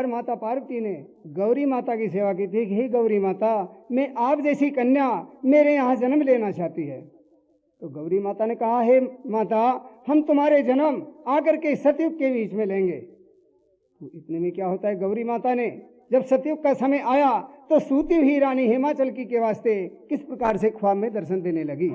बार माता पार्वती ने गौरी माता की सेवा की थी कि हे गौरी माता, मैं आप जैसी कन्या मेरे यहाँ जन्म लेना चाहती है। तो गौरी माता ने कहा, हे माता, हम तुम्हारे जन्म आकर के सतयुग के बीच में लेंगे। तो इतने में क्या होता है, गौरी माता ने जब सतयुग का समय आया तो सूती हुई रानी हिमाचल की के वास्ते किस प्रकार से ख्वाब में दर्शन देने लगी।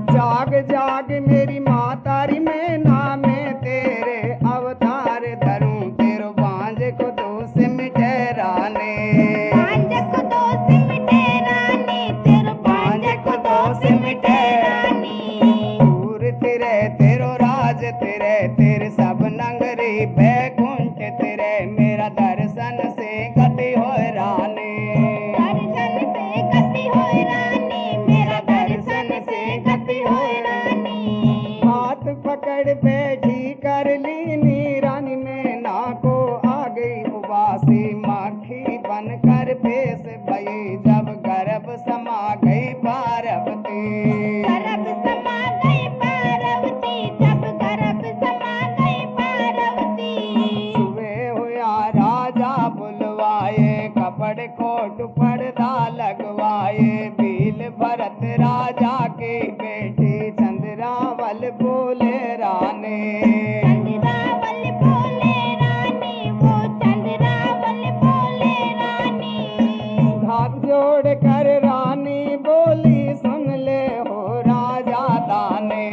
जाग जाग मेरी माता री, मैं नामे तेरे अवतार धरूं, तेरो बांझ को दोष मिटे रानी, बांझ को दोष मिटे रानी, तेरो बांझ को दोष मिटे रानी। दूर तेरे तेरो राज तेरे, तेरे सब नगरी बैकुंठ तेरे, मेरा दर्शन से गति हो रानी, दर्शन से गति हो रानी, मेरा दर्शन से गति हो रानी। हाथ पकड़ बैठी कर लीनी रानी, में ना को आ गई उबासी, माखी बनकर पेश भई, जब गर्भ समा गई पार्वती, गर्भ समा गई पार्वती, जब गर्भ समा गई पार्वती। सुबह हुआ राजा बुलवाए, कपड़ कोट पर्दा लगवाए, बील भरत राजा की बेटी चंद्रावल बोले रानी, चंद्रावल बोले रानी, वो चंद्रावल बोले रानी। हाथ जोड़ कर रानी बोली, सुन ले हो राजा दाने,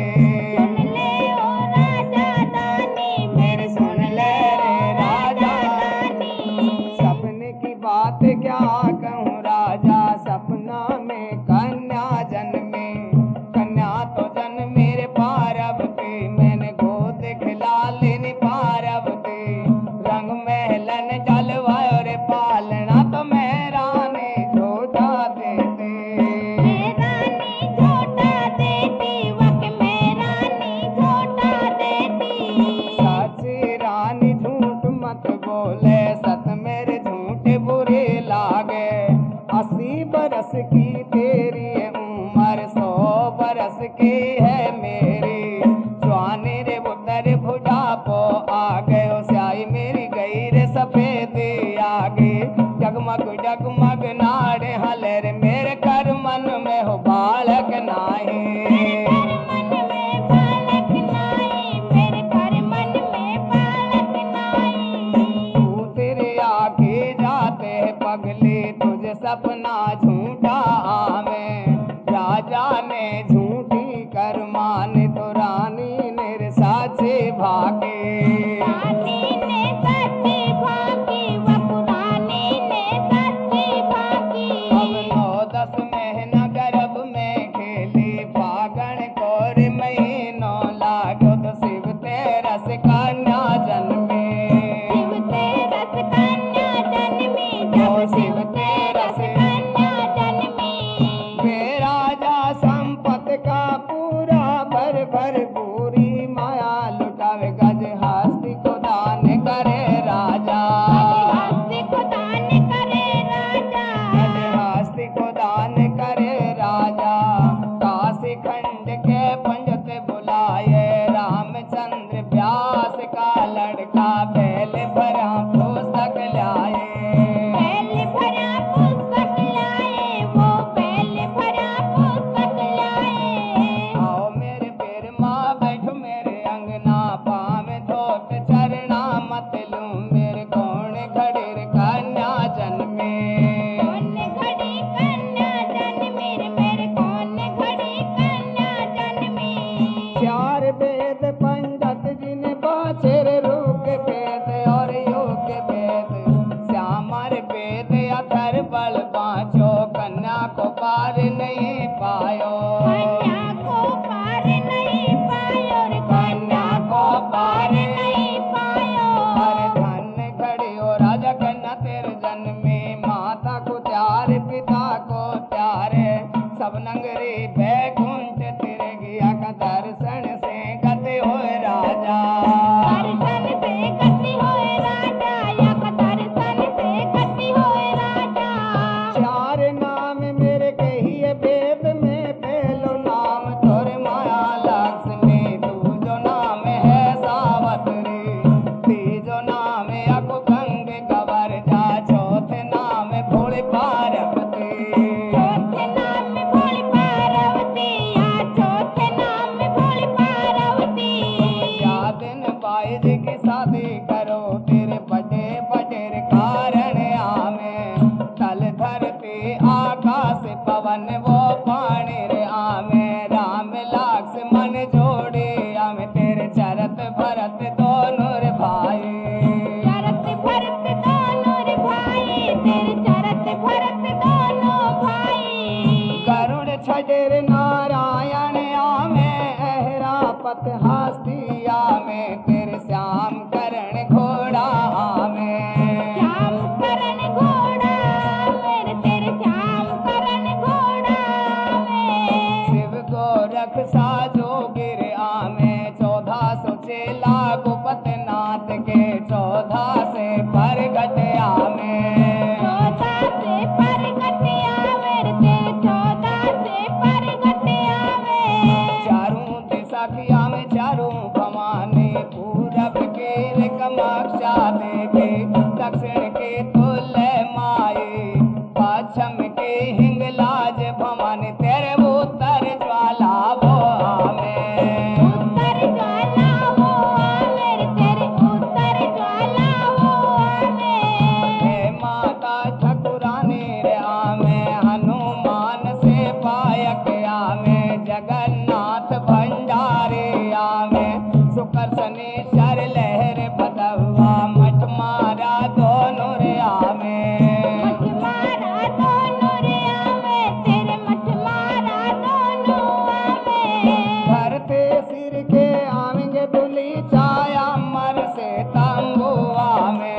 सुन ले ओ राजा दानी, मेरे सुन ले रे राजा दानी। सपने की बात क्या कहूँ राजा, सपना में कन्या जन्मे, कन्या तो जन्म मेरे पार्वती, मैंने गोद खिला लेनी पार्वती, रंग महलन जलवायो रे पालना, तो मैं रानी छोटा देती, मैं रानी छोटा देती, वक मैं रानी छोटा देती। साची रानी झूठ मत बोले, सत मेरे झूठे बुरे लागे, 80 बरस की तेरी उम्र, 100 बरस की है मेरी, स्वानी रे बुटर बुढ़ापो आ गयो, स्याही मेरी गई रे सफेदी आगे, जगमग जगमग नाड़े हलर, मेरे कर मन में हो बालक नाही, मेरे कर मन में बालक नाई, मेरे कर मन में बालक नाई। तू तेरे आगे जाते पगली, तुझे सपना झूठा आवे, राजा ने झूठी कर मानी, तो रानी ने साचे भागे, रानी ने सच्ची भागी, वह पुरानी ने सच्ची भागी। अब 9-10 महीना गर्भ में खेली, फागण कोर महीनों लागो, तो शिव तेरस कन्या जन्मी, शिव तेरस कन्या जन्मी, जब शिव तेरस कन्या जन्मी। वे राजा संपत का पूरा भर भर पूरी माया लुटावे, गज हस्ती को दान करे राजा, हस्ती को दान करे राजा, गज हस्ती को दान करे राजा, काशी खंड के पंडित बुलाए, रामचंद्र व्यास का लड़का पहले भरा पुस्तक लाए, पहले भरा पुस्तक लाए, वो पहले भरा पुस्तक लाए। आओ मेरे पैर माँ बैठो मेरे अंगना, पाँव धोत चरना मत लूं, मेरे कौन घड़ीर कन्या जन्मे, कौन घड़ी कन्या जन्मी, मेरे कौन घड़ी कन्या जन्मी। 4 वेद पंडित जिन बाछेर रूप वेद और योग वेद, श्यामर वेद अथर बल बाँचो, कन्या को पार नहीं पायो, कन्या को पार नहीं पायो रे, कन्या को पार नहीं पायो। अरे धन घड़ी हो राजा कन्या तेरे जन्मे, माता को त्यारे पिता को त्यारे, सब नगरी बैकुंठ तेरे गया का दर्शन से गति हो या दिन बाइज की शादी करो तेरे बड़े बड़े कारण आमे तल धरती आकाश पवन वो पानी रे आमे राम लाक्ष मन जोड़े आमे तेरे चरत भरत दोनों रे भाई चरत भरत दोनों रे भाई तेरे चरत भरत दोनों भाई गरुड़ छडेर नारायण आमे ऐरापत हस्ती आमे तेरे श्याम करण घोड़ा आमे श्याम करण घोड़ा मेरे तेरे श्याम करण घोड़ा में शिव गोरख साजो गिर आमे 1400 चेला गुपत नाथ के 14 से परगट आमे 14 से परगट आवे रे तेरे 14 से परगट आवे चारों दिशा की आमे चारों भवानी पूरब के रे कमाक्षा देवी दक्षिण के तुल्य माई पश्चिम के हिंगलाज भवानी तेरे उत्तर ज्वाला वो आमे उत्तर ज्वाला वो आवे रे तेरे उत्तर ज्वाला वो आवे हे माता ठकुरानी रे आमे हनुमान से पायक आमे जगन्नाथ भंडारी आमे सुकर्षणी शर लहर बदवा मठ मारा दोनों रे आमे मठ मारा दोनों रे आवे तेरे मठ मारा दोनों आवे धरते सिर के आवेंगे दुली छाया मर से तंबू आमे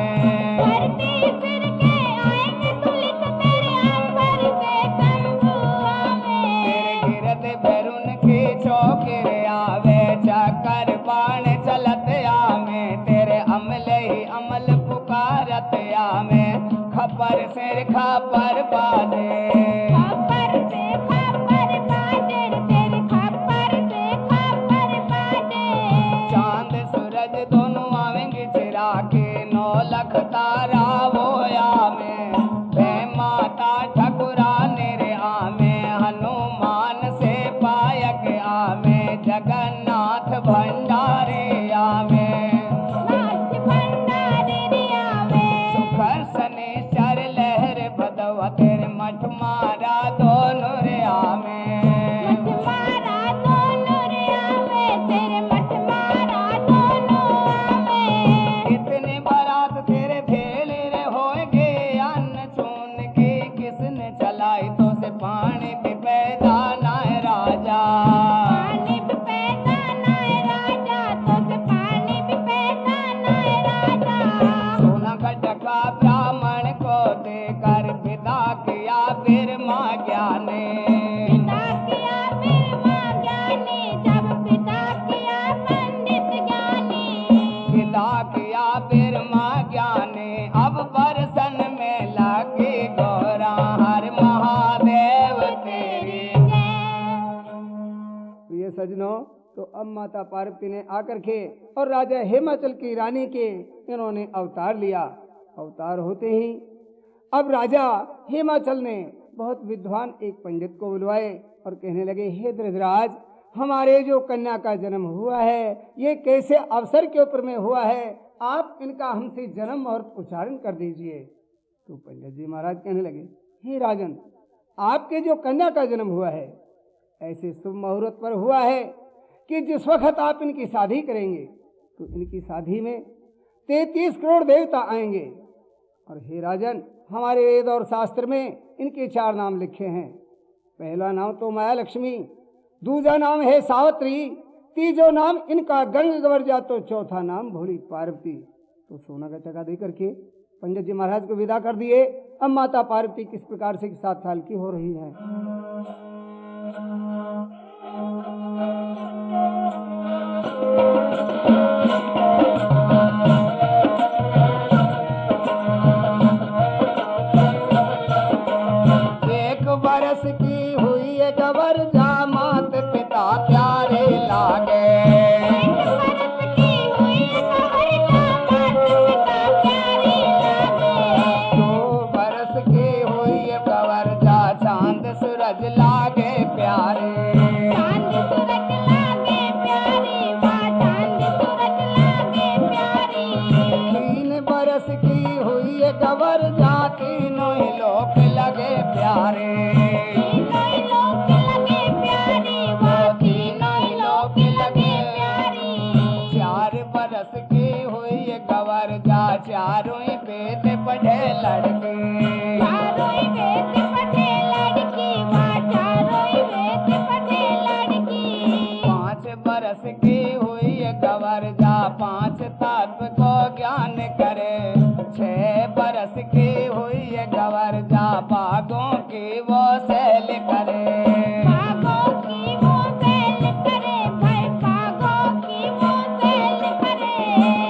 धरती सिर के आएंगे तुलित तेरे अंबर से तंबू आवे तेरे गिरत भरुन की चौकी रे आवे चक्कर बाण चलत आमे तेरे अमल ही अमल पुकारत आमे खपर सिर खपर बाजे खपर से खपर बाजे रे तेरे खपर से खपर बाजे चांद सूरज दोनों आवेंगे चिरा के 9 लाख तारा वो आमे हे माता ठकुरानी रे आमे हनुमान से पायक आमे जगन्नाथ भंडारी आमे नाथ भंडारी रे आवे सुकर्षणी शर लहर बदवा तेरे मठ मारा दोनों रे आमे मठ मारा दोनों रे आवे तेरे मठ मारा दोनों आवे कितने बारात तेरे भेले रे होएगे अन्न चून के किसने चलाई तो से पानी पे पैदा ना है राजा पानी भी पैदा ना है राजा तो से पानी भी पैदा ना है राजा सोना का टका ब्राह्मण को देकर विदा किया फिर माँ ज्ञानी पिता किया फिर माँ ज्ञानी जब पिता किया पंडित ज्ञानी विदा किया फिर माँ ज्ञानी अब बरसन में लगी गौरा हर महादेव तेरी तो ये सजनों तो अब माता पार्वती ने आकर के और राजा हिमाचल की रानी के इन्होंने अवतार लिया। अवतार होते ही अब राजा हिमाचल ने बहुत विद्वान एक पंडित को बुलवाए और कहने लगे, हे धृतराज, हमारे जो कन्या का जन्म हुआ है ये कैसे अवसर के ऊपर में हुआ है, आप इनका हमसे जन्म मुहूर्त उच्चारण कर दीजिए। तो पंडित जी महाराज कहने लगे, हे राजन, आपके जो कन्या का जन्म हुआ है ऐसे शुभ मुहूर्त पर हुआ है कि जिस वक्त आप इनकी शादी करेंगे तो इनकी शादी में 33 करोड़ देवता आएंगे। और हे राजन, हमारे वेद और शास्त्र में इनके 4 नाम लिखे हैं। पहला नाम तो माया लक्ष्मी, दूसरा नाम है सावित्री, तीसरा नाम इनका गंग गवर्जा, तो चौथा नाम भोली पार्वती। तो सोना का चका दे करके पंडित जी महाराज को विदा कर दिए। अब माता पार्वती किस प्रकार से 7 साल की हो रही है। एक बरस की हुई है गवर्जा, मात पिता प्यारे लागे। सूरज लागे प्यारे, गवर जाती नोई लोक लगे प्यारे तीनों ही लोक लगे प्यारे, वो तीनों ही लोक लगे प्यारे। 4 बरस की हुई ये गवर जा, चारों ही वेद पढ़े लड़के चारों ही वेद पढ़े लड़की, वहाँ चारों ही वेद पढ़े लड़की। 5 बरस की हुई ये गवर जा, 5 तत्व को ज्ञान करे। 6 बरस की हुई ये गवर जा, बागों की वो सैल करे बागों की वो सैल करे, भाई बागों की वो सैल करे।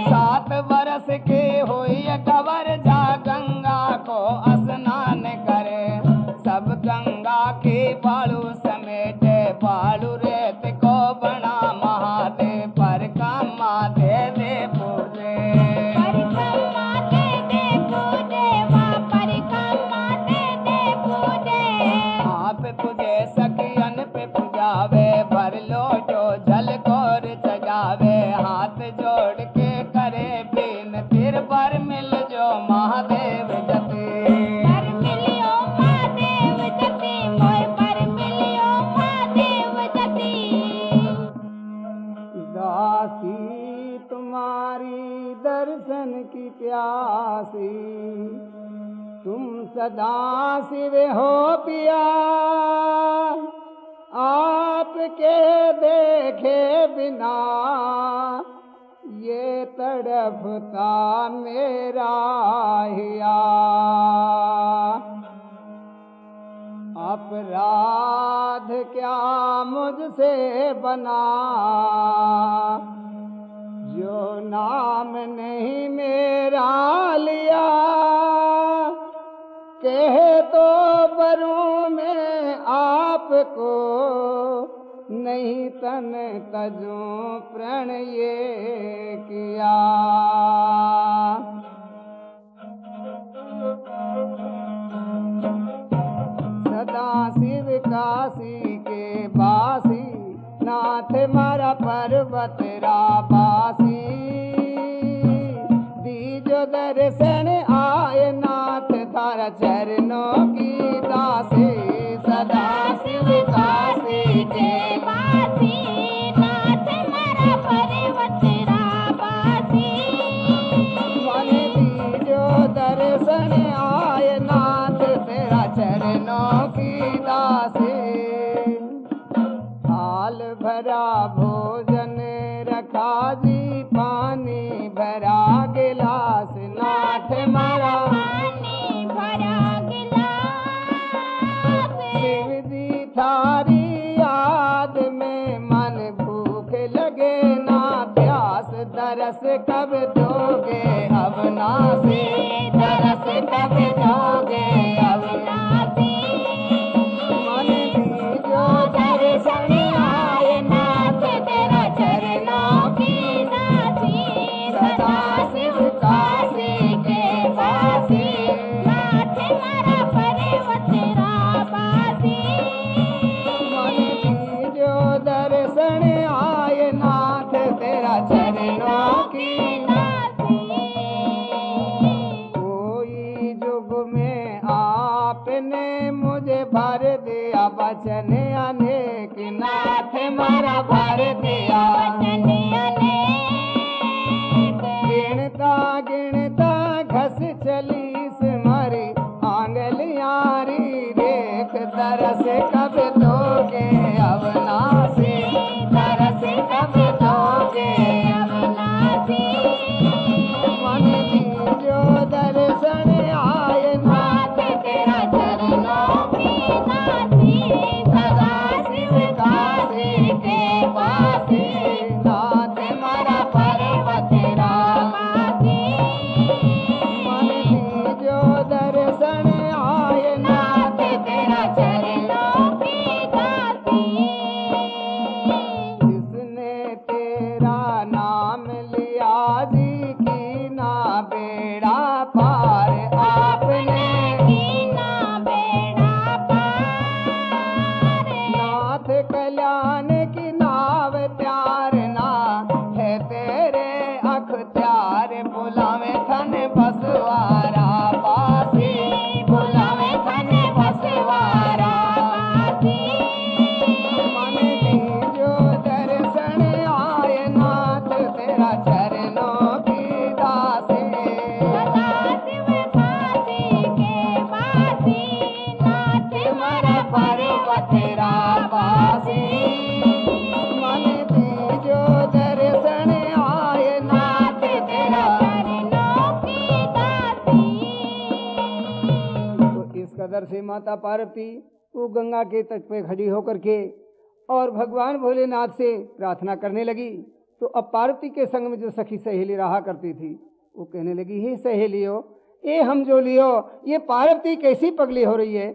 7 बरस की हुई ये गवर जा, गंगा को स्नान करे। सब गंगा की बालू समेटे, बालू रेत को बना महादेव परिक्रमा दे दे पूजे परिक्रमा दे दे पूजे, वहाँ परिक्रमा दे दे पूजे। आप पूजे सखियन पे पुजावे, भर लोटो जल कोर सजावे। हाथ जोड़ के करे बीन, फिर पर मिल जो महादेव जति पर मिलियो महादेव जति, मोय पर मिलियो महादेव जति। दासी तुम्हारी दर्शन की प्यासी, तुम सदा शिव हो पिया। आपके देखे बिना ये तड़पता मेरा हिया। अपराध क्या मुझसे बना, जो नाम नहीं मेरा लिया। कह तो बरूं मैं आपको, नहीं तन तजूं प्रण ये किया। सदा शिव काशी के बासी, नाथ मारा पर्वत राबासी। दीजो दर्शन आए नाथ, तारा चरणों की दासी। सदा शिव काशी के बासी, नाथ मारा पर्वत राबासी। मन दीजो दर्शन आए नाथ, तेरा चरणों की दासी। थाल भरा भोजन रखा जी, पानी भरा गिलास नाथ मारा। पानी भरा गिलास, शिव जी थारी याद में मन भूख लगे ना प्यास। दरस कब दोगे अविनाशी, दरस कब दोगे अविनाशी। मन दीजो दर्शन आए नाथ, तेरा चरणों की दासी। सदा शिव काशी के वासी, नाथ मारा पर्वत राबासी। मन दीजो दर्शन आए नाथ, तेरा चरणों की। कोई जुग में आपने मुझे भर दिया वचन अनेक, नाथ मारा भर दिया। गिनता गिनता घस चली सिमरी, आंगलियारी देख। तरस कब दोगे अविनाशी, तरस कब दोगे अविनाशी। मन दीजो दर्शन आए नाथ, तेरा चरणों की दासी। सदा शिव काशी के वासी, नाथ मारा पर्वत राबासी। मन दीजो दर्शन आए नाथ, तेरा चरणों की दासी। जिसने तेरा नाम लिया जी, की ना बेड़ा पार आपने। कीना बेड़ा पार, नाथ कल्याण की नाव त्यारना है तेरे अख्तियार। बुलावे थन बसवारा तेरा चरणों की दासी। सदाशिव काशी के वासी, नाथ मर पर्वत रापासी, मन बीजो दर्शन आए नाथ तेरा। चरणों की दासी। तो इस कदर से माता पार्वती वो गंगा के तट पे खड़ी होकर के और भगवान भोलेनाथ से प्रार्थना करने लगी। तो अब पार्वती के संग में जो सखी सहेली रहा करती थी वो कहने लगी, हे सहेलियो, ये हम जो लियो, ये पार्वती कैसी पगली हो रही है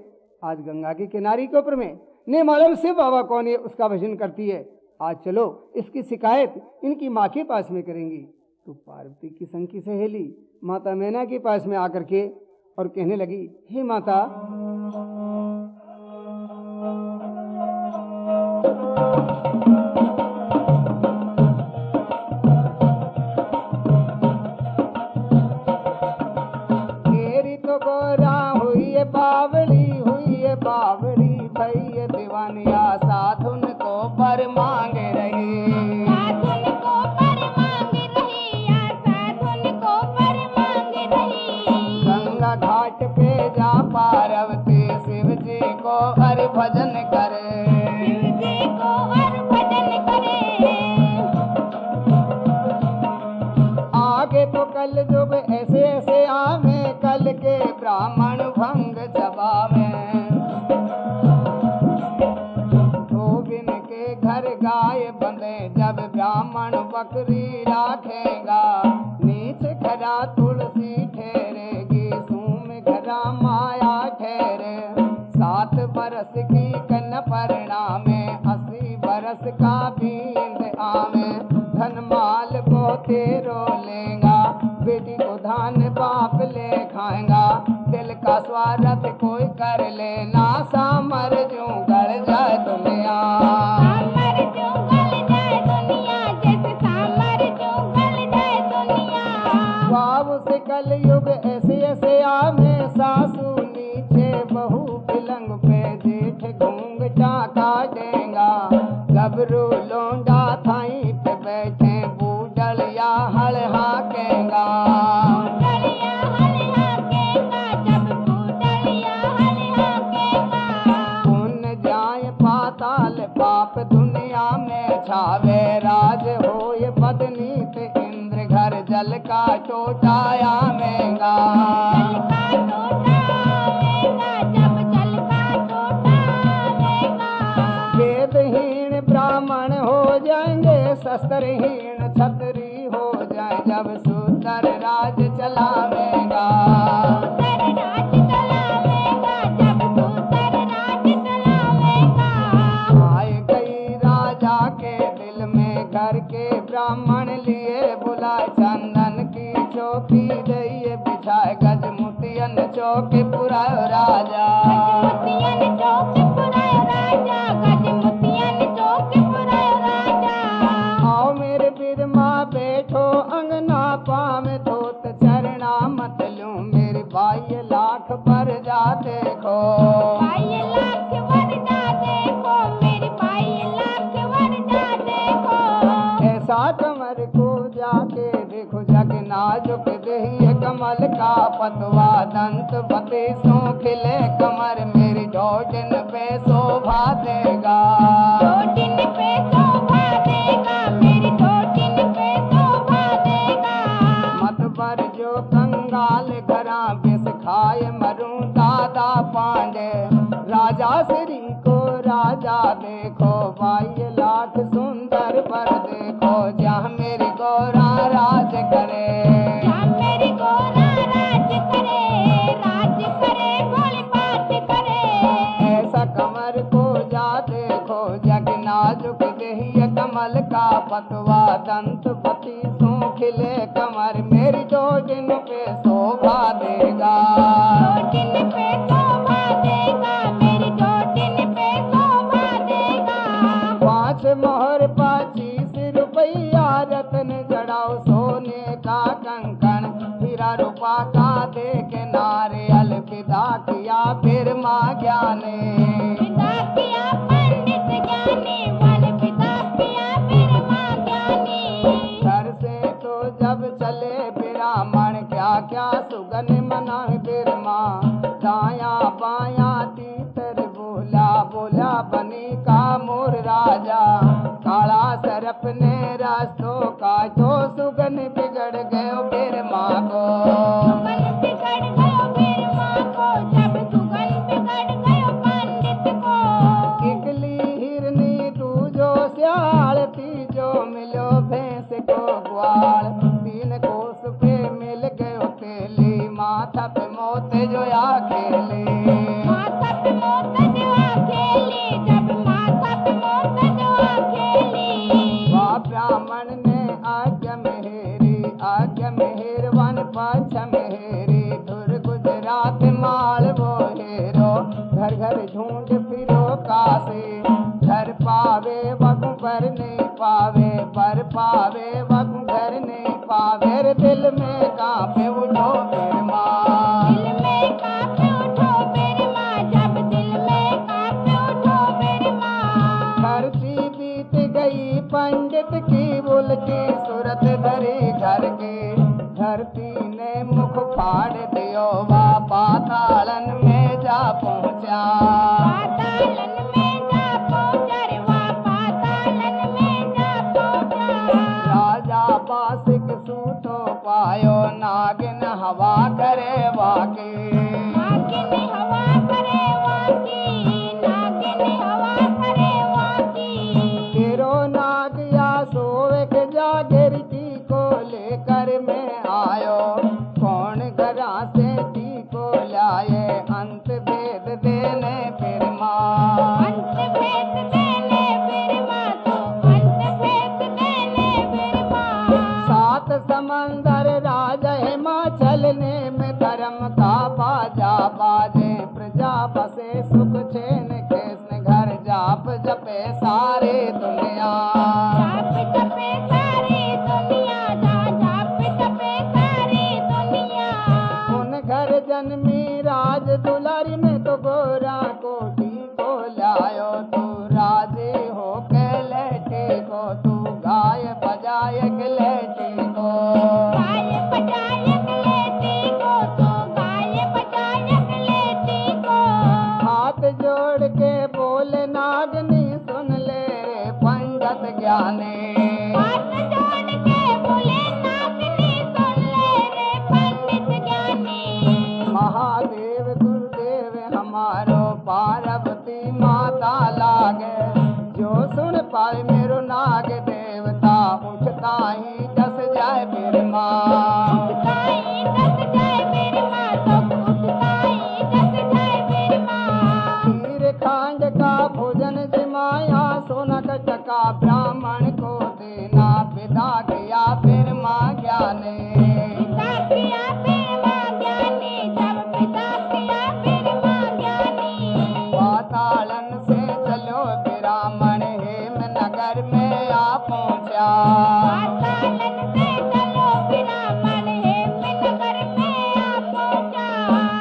आज गंगा की किनारी के ऊपर में, ने मालूम शिव बाबा कौन है, उसका भजन करती है। आज चलो इसकी शिकायत इनकी माँ के पास में करेंगी। तो पार्वती की संग की सहेली माता मैना के पास में आकर के और कहने लगी, हे माता, तेरी तो गोरा हुई है बावली, हुई है बावली, भई है दीवानिया साधुन को पर मांग रही। साधुन को पर मांग रही, या साधुन को पर मांग रही। गंगा घाट पे जा पार्वती शिव जी को हरि भजन करे। शिव जी को हर भजन करे। आगे तो कल जुग ऐसे ऐसे आवे, कल के ब्राह्मण भंग चबावे। धोबिन के घर गाय बंधे, जब ब्राह्मण बकरी राखेगा। नीच खरा तुलसी ठहरेगी, सूम खरा माया ठहरे। 7 बरस की कन परिणामे, 80 बरस का बींद आवे। धन माल बहुते रो लेगा, बेटी को धान बाप ले खाएगा। दिल का स्वार्थ कोई कर लेना, सामर जो गड़ जाए दुनिया। सामर जो गल जाए दुनिया, जैसे सामर जो गल जाए दुनिया। बाबू से कल युग ऐसे ऐसे आवे, सासू नीचे बहू पलंग पे, जेठ घूंघटा काटेगा। गबरू लोंडा थाई पे बैठे, बूढ़लिया हल हाकेगा। बूढ़लिया हल हाकेगा, जब बूढ़लिया हल हाकेगा। पुण्य जाए पाताल पाप दुनिया में छावे। राज होए बदनीत इंद्र घर, जल का टोटाया मेगा। जल का टोटा आवेगा, जब जल का टोटा आवेगा। वेदहीन ब्राह्मण हो जाएंगे, शस्त्रहीन छत्री हो जाए, जब सूतर राज चलावेगा। सूतर राज चलावेगा, जब सूतर राज चलावेगा। आए गई राजा के दिल में, घर के ब्राह्मण लिए बुलाए। चंदन की चौकी दइए बिछाए, गजमुतियन चौकी पुरायो राजा। गजमुतियन चौक पुरायो राजा, गजमुतियन चौक पुरायो राजा। आओ मेरे बिरमा बैठो अंगना, पाम धोत चरना मत लूं। मेरी 22 लाख पर जा देखो। 22 लाख वरदा देखो, मेरी 22 लाख वरदा देखो। ऐसा कमर को जाके देखो, जग नाजुक देही कमल का पतवा। दंत पति सो खिले कमर, मेरी ढोडिन पे शोभा देगा। ढोडिन पे शोभा देगा, मेरी ढोडिन पे शोभा देगा। मत पर जो कंगाल घरा, बिस खाए मरूं दादा पांडे। राजा श्री को राजा देखो, 22 लाख सुंदर पर देखो। जहाँ मेरी गौरा राज करे, जहाँ मेरी गौरा राज करे, भोले बात करे। ऐसा कमर को जा देखो, जग नाजुक देही कमल का पतवा। दंत पति सो खिले कमर, मेरी ढोडिन पे शोभा देगा। ढोडिन पे शोभा देगा, मेरी ढोडिन पे शोभा देगा। 5 मोहर 25 रुपया, रत्न जड़ाओ सोने का कंकण। हीरा रूपा का दे के नारियल, विदा किया फिर माँ ज्ञाने। विदा किया पंडित ज्ञानी, वन विदा किया फिर माँ ज्ञानी। घर आज तो सुगन बिगड़ गयो फिर माँ को। सुगन बिगड़ गयो फिर माँ को, जब सुगन बिगड़ गयो पंडित को। इकली हिरनी दूजो सियाल, तीजो मिलो भैंस को ग्वाल। 3 कोस पे मिल गयो तेली, माथा पे मौत जो आ खेली। माथा पे मौत जो आ खेली, जब माथा पे मौत जो आ खेली। वाह ब्राह्मण ने आज्ञा मेहर वन पाछ मेहरी। धुर गुजरात माल वो हेरो, घर घर ढूंढ फिरो काशी। घर पावे वगु पर नहीं पावे, पर पावे वगु घर नहीं पावे। रे दिल में कांपे उठो फिर माँ, दिल में कांपे उठो मेरी माँ, जब दिल में कांपे उठो मेरी माँ। खर्ची बीत गई पंडित की, उल्टी सूरत धरी घर की। धरती ने मुख फाड़ दियो, वा पातालन में जा पहुँचा। पातालन में जा पहुँचा रे, वहाँ पातालन में जा पहुँचा। राजा बासिक सूतो पायो, नागिन हवा करे वाकी। नागिन हवा करे वाकी, नागिन हवा करे वाकी। तेरो नाग या सोवे के जागरती को लेकर मैं आयो। कौन घरा से टी को लाए, अंत भेद देने फिर माँ। अंत भेद देने फिर माँ, तू अंत भेद देने फिर माँ। 7 समंदर राज हिमाचल ने में धर्म का बाजा बाजे। प्रजा बसे सुख चैन कृष्ण घर, जाप जपे सारे दुनिया। जाप जपे सारी दुनिया, जाप जपे सारी दुनिया। उन घर जन्मी राज दुलारी में तो गोरा कोठी को लायो। तू राजे हो के लेटी को, तू गाय बजाए के लेटी को। गाय बजाए लेती को, तू गाय बजाए लेती को। हाथ जोड़ के बोले नागनी, सुन ले रे पंडित ज्ञानी। हाथ जोड़ के बोले नागनी, सुन ले रे पंडित ज्ञानी। महादेव गुरुदेव हमारो, पार्वती माता लागे। जो सुन पाए मेरो नाग देवता, उठता ही जस जाए फिर माँ। उठता ही जस जाए मेरी माँ, तो उठता ही जस जाए मेरी माँ। खीर खांड का भोजन जमाया, सोना का टका ब्राह्मण को देना। विदा किया फिर माँ ज्ञानी। पिता किया फिर माँ ज्ञानी, जब पिता किया फिर माँ ज्ञानी। पातालन से चलो ब्राह्मण, हेम नगर में आ पहुँचा। पातालन से चलो ब्राह्मण, हेमनगर में आ पहुँचा।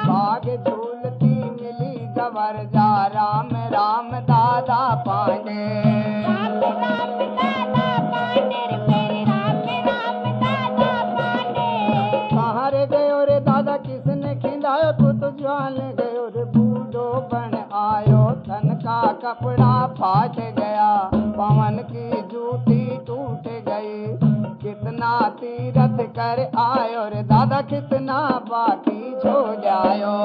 बाग झूलती मिली गवर जा, राम राम दादा पांडे। राम राम दादा पांडे रे मेरे, राम राम दादा पांडे। कहाँ रे गयो रे दादा, किसने खिंदायो? तू तो ज्वाल गयो रे बूढ़ो बन आयो। तन का कपड़ा फाट गया, पवन की जूती टूट गई। कितना तीरथ कर आयो रे दादा, कितना बाकी छोड़ जायो।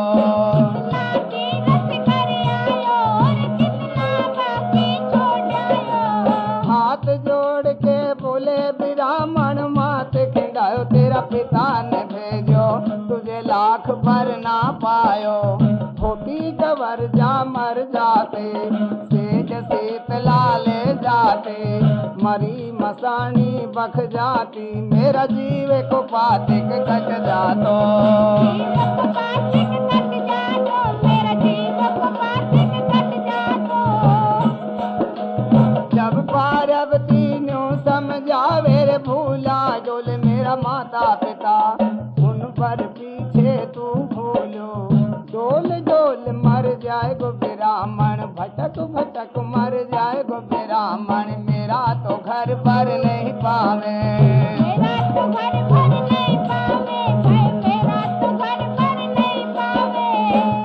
कितना तीरथ कर आयो, और कितना बाकी छोड़ जायो। हाथ जोड़ के बोले ब्राह्मण, मात खिंडायो तेरा पिता ने भेजो। तुझे लाख भर ना पायो, होती गवर जा मर जाते। सेज शीतला ले जाते, मरी मसानी बख जाती। मेरा जीव को पातिक कट जातो। जीव को पातिक कट जातो, मेरा जीव को पातिक कट जातो। जब पार्वती न्यू समझावे रे भूला डोल मेरा माता पिता। उन पर पीछे तू भूलो, डोल डोल मर जाए गो ब्राह्मण। भटक भटक मर जाए गो ब्राह्मण। मेरा तो घर पर नहीं पावे, मेरा तो घर भर नहीं पावे भाई, मेरा तो घर भर नहीं पावे।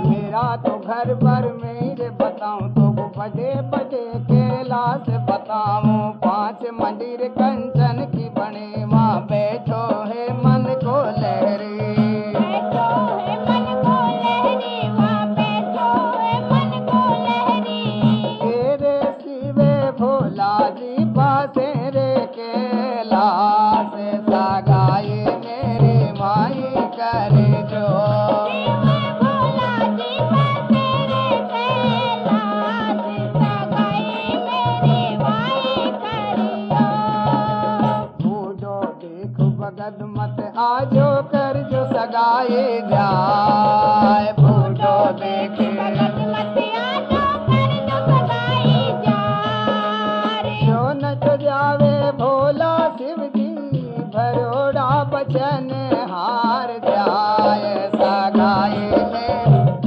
मेरा तो घर भर में रे बताऊं तो बड़े बड़े कैलाश बताऊं। 5 मंदिर कंचन की बने, तू भगत मत आजो कर जो सगाई जाए फूटो देख भगत मत आजो कर जो सगाई जाए जो नच जावे भोला शिव जी भरोड़ा बचन हार जाए सगाई में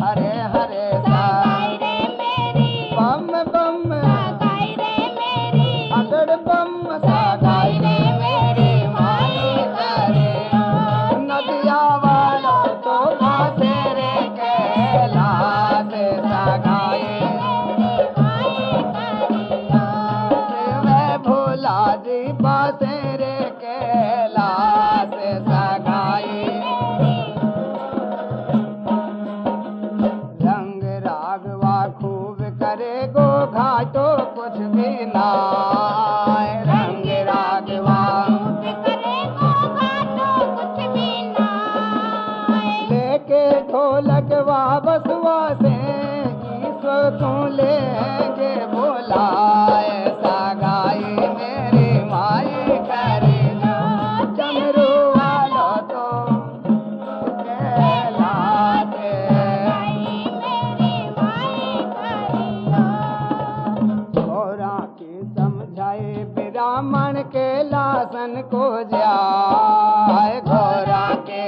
हरे हरे सगाई रे मेरी बम बम सगाई रे मेरी अगड़ बम सगाई रे मेरी माई करे नदिया वालो तो भासे रे कैलाश सगाई मैं भोला जी बासे रे कैलाश सगाई रंग रागवा खूब करे गो घाटो कुछ भी ना रंग रागवा लेके ढोलकवा बसवा से ईश्वर तू लेंगे बोलाए सगाई मेरी माई करे चमरू वालो तो कैलाश गौरा के समझाए ब्राह्मण के लासन को जाए गौरा के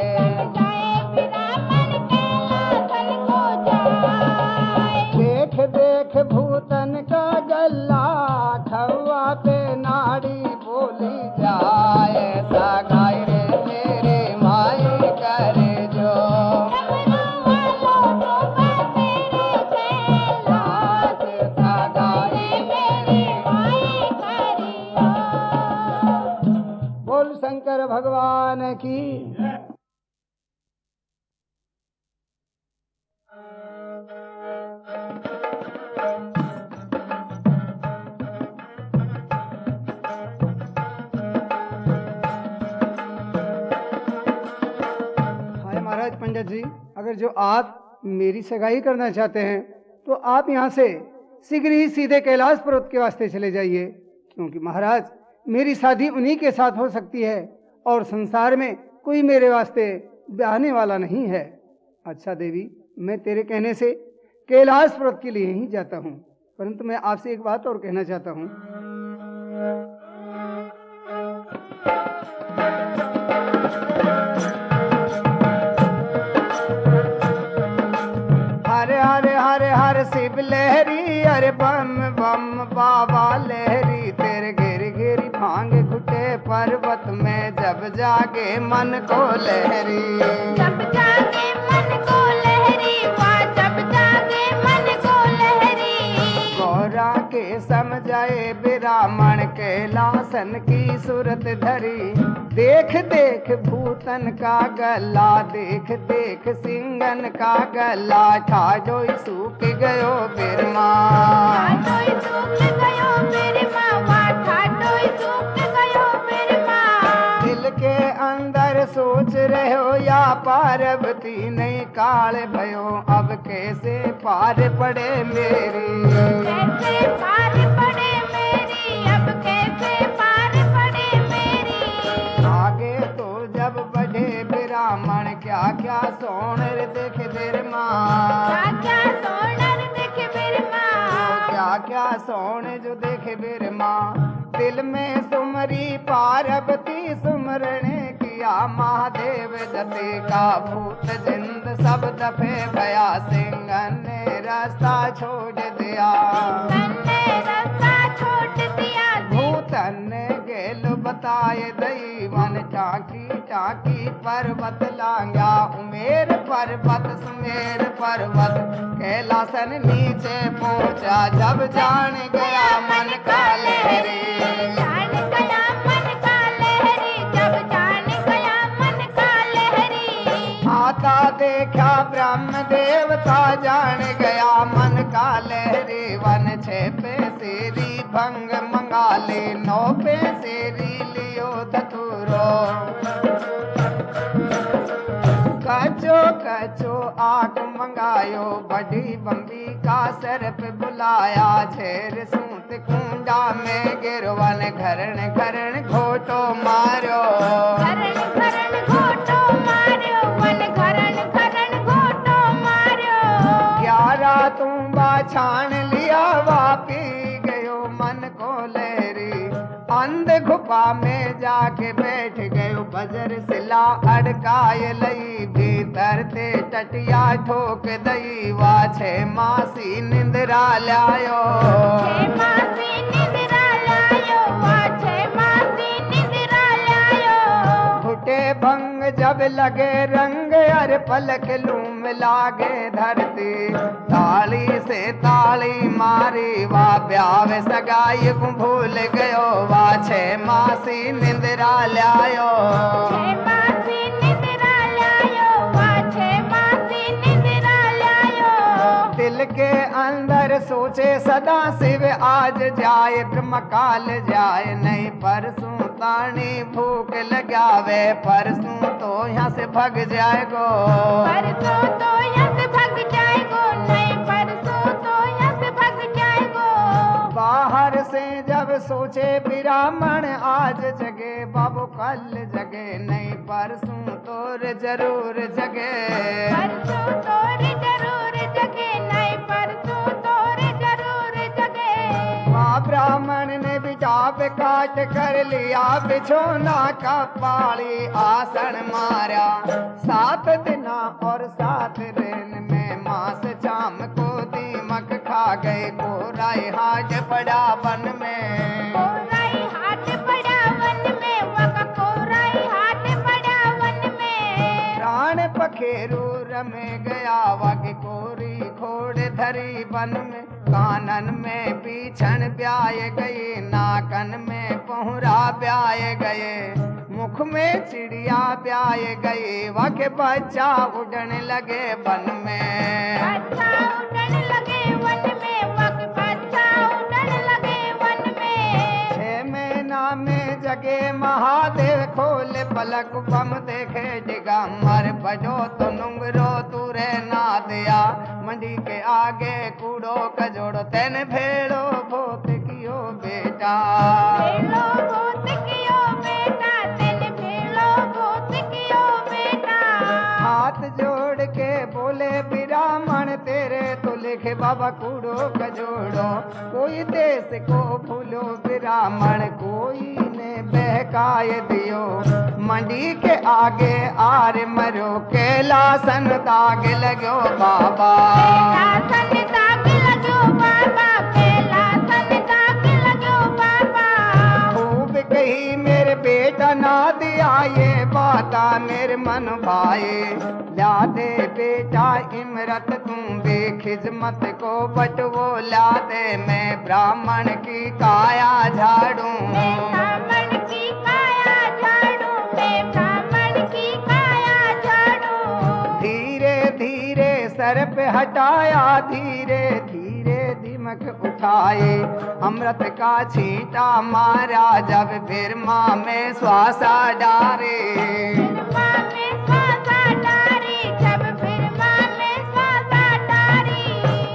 देख देख भूतन का गल्ला खवा पे नाड़ी बोली जाए सगाई रे मेरे माई करे जो लाश सगाई मेरी बोल शंकर भगवान की हाय महाराज पंडित जी, अगर जो आप मेरी सगाई करना चाहते हैं तो आप यहाँ से शीघ्र ही सीधे कैलाश पर्वत के वास्ते चले जाइए, क्योंकि महाराज मेरी शादी उन्हीं के साथ हो सकती है और संसार में कोई मेरे वास्ते ब्याहने वाला नहीं है। अच्छा देवी, मैं तेरे कहने से कैलाश पर्वत के लिए ही जाता हूँ, परंतु मैं आपसे एक बात और कहना चाहता हूँ। हरे हरे हरे हरे शिव लहरी अरे बम बम बाबा लहरी तेरे घेरी घेरी भांग घुटे पर्वत में जब जागे मन को लहरी जब जागे मन को लहरी वाह जब जागे मन को लहरी गौरा के समझाए ब्राह्मण के लासन की सूरत धरी देख देख भूतन का गला देख देख सिंगन का गला ठाडो सूख गयो बिरमा ठाडोई सूख गयो बिरमा वाह ठाडोई सूख गयो बिरमा दिल के अंदर सोच रहे हो या पार्वती नहीं काल भयो अब कैसे पार पड़े मेरी कैसे पार पड़े मेरी अब कैसे पार पड़े मेरी आगे तो जब बढ़े ब्राह्मण क्या क्या सोनर देख बिरमा क्या सोनर देख बिरमा क्या क्या सोने जो देखे बिरमा दिल में सुमरी पार्वती सुमरने किया महादेव जते का भूत जिंद सब दफे भया सिंगन ने रास्ता छोड़ दिया तन्ने रास्ता छोड़ दिया भूतन ने गेल बताए दैवन टाकी टाकी पर्वत लांगा उमेर पर्वत सुमेर पर्वत कैलासन नीचे पहुंचा जब जान गया मन का लहरी जान गया मन का लहरी जब जान गया मन का लहरी आता देखा ब्रह्म देवता जान गया मन का लहरी वन छे पे सेरी भंग मंगा ले 9 पे सेरी लियो धतुरो कचो कचो आग मंगायो बड़ी बम्बी का सर पे बुलाया झेर सूत कुंडा में गिरवन घरण घरण घोटो मारो घरण बैठ गयो बजर सिला अड़काए लई भीतर ते टटिया ठोक दई वा छे मासी निंदरा लायो छे मासी निंदरा लायो वा छे मासी निंदरा लायो घुटे भंग जब लगे रंग अर पलक लूम लागे धरती ताली से ताली मारी वा ब्याह सगाई को भूल गयो वा छे मासी निंदरा लायो छे मासी निंदरा लायो वा छे मासी निंदरा लायो दिल के अंदर सोचे सदा शिव आज जाए ब्रह्मकाल जाए नहीं परसों तानी भूख लगावे परसों तो यहाँ से भग जाएगो परसों तो यहाँ से भग जाएगो नहीं परसों तो यहाँ से भग जाएगो बाहर से जब सोचे ब्राह्मण आज जगे बाबू कल जगे नहीं परसों तोर जरूर जगे परसों तोर जरूर जगे नहीं परसों तोर जरूर जगे माँ ब्राह्मण ने बिटा पे काट कर लिया बिछोना का पाली आसन मारा 7 दिना और 7 दिन में मास चाम को दीमक खा गए कोराई हाट पड़ा वन में कोराई हाट पड़ा वन में वका कोराई हाट पड़ा वन में प्राण पखेरू रमे गया वग कोरी खोड़ धरी वन में कानन में पीछन ब्याए गए नाकन में पहुरा ब्याए गए मुख में चिड़िया ब्याए गए वके बच्चा उड़ने लगे वन में बच्चा उड़न लगे वन में वक बच्चा उड़न लगे वन में 6 महीना में जगे महादेव खोले पलक बम देखे दिगंबर बजो तो नुंगरो तुरे ना दिया मंडी के आगे कूड़ो कजोड़ो तेन भेड़ो भूत कियो बेटा भेड़ो भूत कियो बेटा तेन भेड़ो भूत कियो बेटा हाथ जोड़ के बोले ब्राह्मण तेरे तो लिखे बाबा कूड़ो कजोड़ो कोई देश को भूलो ब्राह्मण कोई ने बहकाए दियो मंडी के आगे आर मरो कैलासन दाग लगो बाबा कैलासन दाग लगो बाबा कैलासन दाग लगो बाबा खूब कही मेरे बेटा ना दिया ये बाता मेरे मन भाए ला दे बेटा इमरत तुम बेखिजमत को बटवो ला दे मैं ब्राह्मण की काया झाड़ू मैं ब्राह्मण की काया झाड़ू मैं ब्राह्मण की काया झाड़ू धीरे धीरे सर पे हटाया धीरे धीरे दिमक उठाए अमृत का छींटा मारा जब फिर माँ में श्वासा डारे माँ में श्वासा डारी जब फिर माँ में श्वासा डारी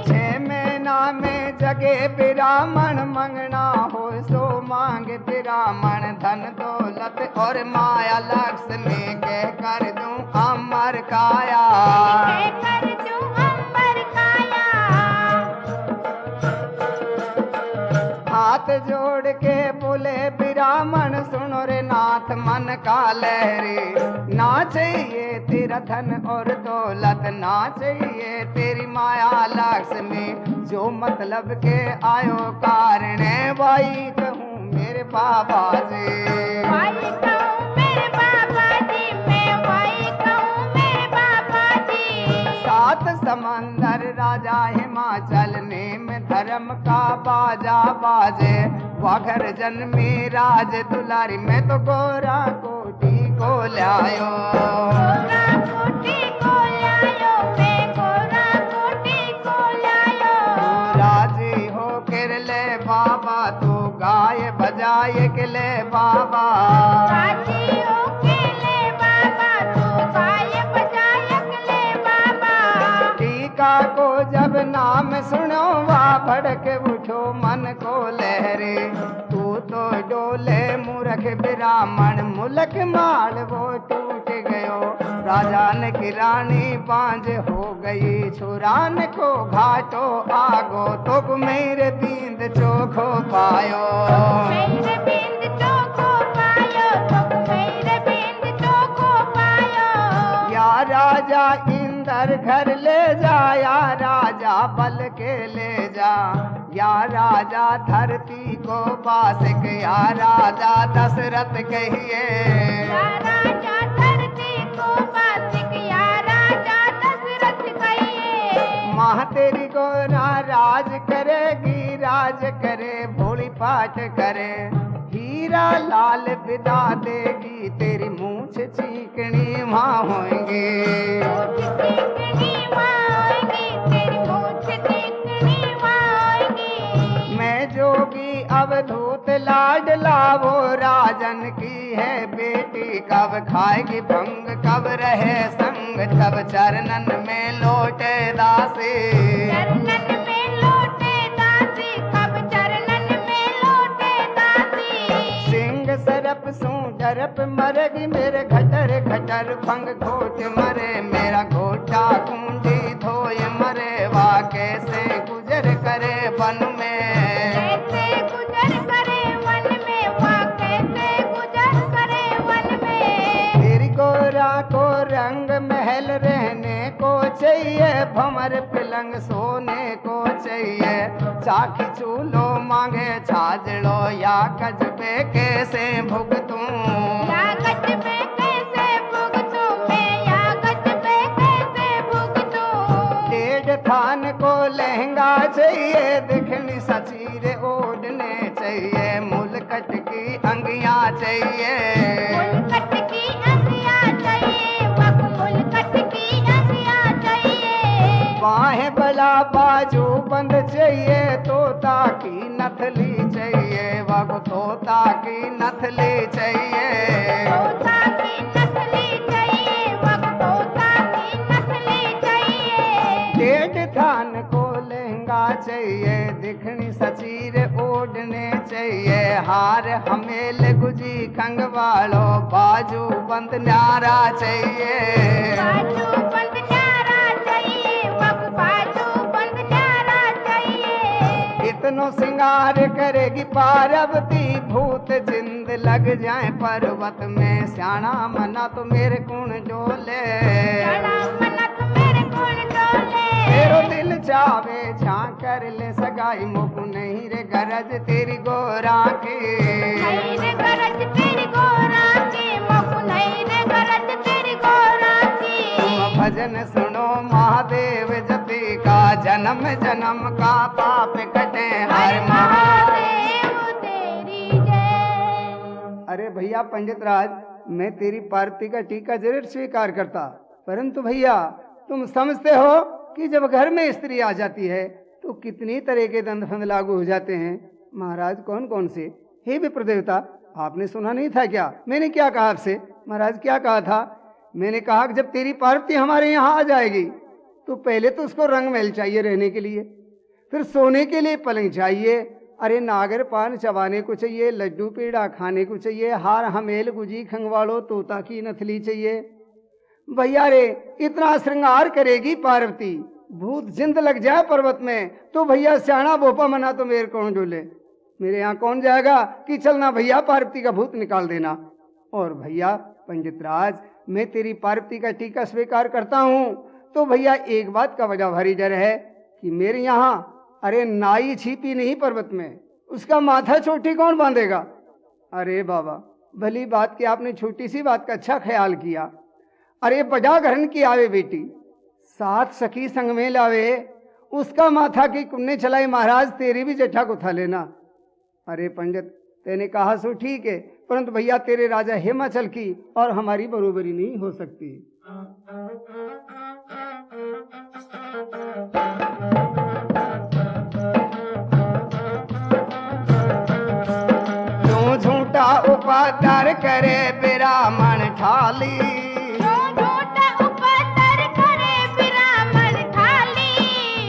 6 महीना में जगे ब्राह्मण मंगना हो सो मांग ब्राह्मण धन दौलत और माया लक्ष्मी कह कर दूं अमर काया कर दूं अमर काया हाथ जोड़ के बोले ब्राह्मण सुनो रे नाथ मन का लहरी ना चाहिए तेरा धन और दौलत ना चाहिए तेरी माया लक्ष्मी जो मतलब के आयो कारण भाई कहूँ मेरे बाबा जी भाई कहूँ मेरे बाबा जी मैं भाई कहूँ मेरे बाबा जी 7 समंदर राजा हिमाचल नेम धर्म का बाजा बाजे वाघर जन्मी राज दुलारी मैं तो गोरा कोटी को लायो गोरा कोटी को लायो मैं गोरा कोटी को लायो राजी हो कर ले बाबा तू गाय बजाए के ले बाबा राजी हो के ले बाबा तू गाय बजाय के ले बाबा टीका को जब नाम सुनो वा भड़क उठो मन को लहरे तू तो डोले मूर्ख ब्राह्मण मुलक माल वो टूट गयो राजान की रानी बांझ हो गई छुरान को घाटो आगो तो मेरे बींद चोखो पायो मेरे बिंद चोखो पायो तो मेरे राजा इंद्र घर ले जा, या राजा बल के ले जा, या राजा धरती को बासिक, या राजा दशरथ कहिए। या राजा धरती को बासिक, या राजा दशरथ कहिए। माँ तेरी गोरा राज करेगी, राज करे भोली पाठ करे, हीरा लाल विदा देगी, तेरी मूछ चीकनी माँ होंगी। मूछ चीकनी माँ होएगी, तेरी मूछ चीकनी माँ होएगी। मैं जोगी अवधूत लाडला, वो राजन की है बेटी, कब खाएगी भंग कब रहे संग, तब चरणन में लौटे दासी। चरणन में लौटे दासी, कब चरणन में लौटे दासी। सिंह सरप सू डरप मरेगी, मेरे घटर घटर भंग घोट मरे, मेरा घोटा कुंडी धोए मरे, वा कैसे गुजर करे वन में। कैसे गुजर करे वन में, वाह कैसे गुजर करे वन में। तेरी गोरा को रंग महल रहने को चाहिए, भंवर पलंग सोने को चाहिए, चाकी चूलो मांगे छाजड़ो, या कजबे कैसे भुगतूं। या गजबे कैसे भुगतूं मैं, या गजबे कैसे भुगतूं। डेढ़ थान को लहंगा चाहिए, दिखनी सचीरे ओढ़ने चाहिए, मुलकट की अंगियां चाहिए। मुलकट की अंगियां चाहिए, वह मुलकट की अंगियां चाहिए। बाहें बड़ा बाजू बंद चाहिए, तोता की नथली चाहिए, वह तोता की नथली चाहिए। तोता की नथली चाहिए, वह तोता की नथली चाहिए। डेढ़ थान को लहंगा चाहिए, दिखनी सचीर ओढ़ने चाहिए, हार हमेल गुजी खंगवालो, बाजू बंद न्यारा चाहिए। बाजू बंद न्यारा चाहिए, वह बाजू बंद न्यारा चाहिए। इतनो सिंगार करेगी पार्वती, भूत जिंद लग जाए पर्वत में, स्याणा मना तो मेरे गुण डोले। जाना मना तो मेरे गुण डोले। तेरो दिल चावे झांक कर ले सगाई, मुख नहीं रे गरज तेरी गोरा की। नहीं रे गरज तेरी गोरा की, मुख नहीं रे गरज तेरी गोरा की। भजन सुनो महादेव जति का, जन्म जन्म का पाप कटे, हर महादेव। महादेव तेरी जय। अरे भैया पंडित राज, मैं तेरी पार्वती का टीका जरूर स्वीकार करता, परंतु भैया तुम समझते हो कि जब घर में स्त्री आ जाती है तो कितनी तरह के दंड फंद लागू हो जाते हैं। महाराज कौन कौन से? हे विप्र देवता, आपने सुना नहीं था क्या? मैंने क्या कहा आपसे? महाराज क्या कहा था? मैंने कहा कि जब तेरी पार्वती हमारे यहाँ आ जाएगी तो पहले तो उसको रंग महल चाहिए रहने के लिए, फिर सोने के लिए पलंग चाहिए, अरे नागर पान चबाने को चाहिए, लड्डू पेड़ा खाने को चाहिए, हार हमेल गुजी खंगवाड़ो, तोता की नथली चाहिए। भैया रे इतना श्रृंगार करेगी पार्वती, भूत जिंद लग जाए पर्वत में तो भैया स्याणा बोपा मना तो मेरे कौन डोले, मेरे यहाँ कौन जाएगा कि चलना भैया पार्वती का भूत निकाल देना। और भैया पंडित राज, मैं तेरी पार्वती का टीका स्वीकार करता हूँ, तो भैया एक बात का वजह भारी डर है कि मेरे यहाँ अरे नाई छिपी नहीं पर्वत में, उसका माथा चोटी कौन बांधेगा? अरे बाबा भली बात कि आपने छोटी सी बात का अच्छा ख्याल किया। अरे बजा घरन की आवे बेटी, 7 सखी संग में लावे, उसका माथा की कुन्ने चलाई, महाराज तेरी भी जठा को था लेना। अरे पंडित तेने कहा सो ठीक है, परंतु भैया तेरे राजा हिमाचल की और हमारी बरोबरी नहीं हो सकती। क्यों झूठा उपकार करे ब्राह्मण ठाली, जो झूठा उपतर करे ब्राह्मण थाली।